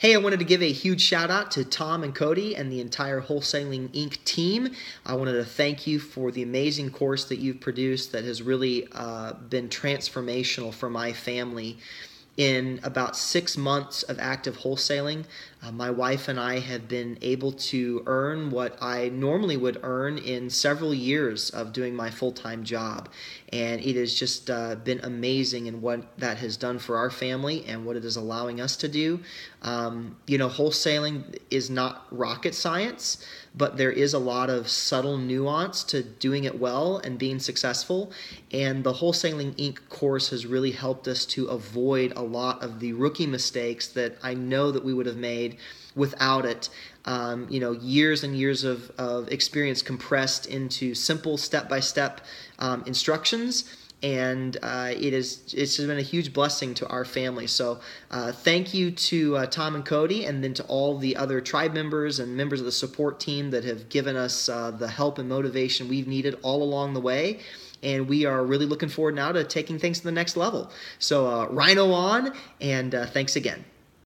Hey, I wanted to give a huge shout out to Tom and Cody and the entire Wholesaling Inc. team. I wanted to thank you for the amazing course that you've produced that has really been transformational for my family. In about 6 months of active wholesaling, my wife and I have been able to earn what I normally would earn in several years of doing my full-time job. And it has just been amazing in what that has done for our family and what it is allowing us to do. Wholesaling is not rocket science, but there is a lot of subtle nuance to doing it well and being successful. And the Wholesaling Inc. course has really helped us to avoid a lot of the rookie mistakes that I know that we would have made without it. Years and years of experience compressed into simple step-by-step instructions. And it's just been a huge blessing to our family. So thank you to Tom and Cody, and then to all the other tribe members and members of the support team that have given us the help and motivation we've needed all along the way. And we are really looking forward now to taking things to the next level. So Rhino on, and thanks again.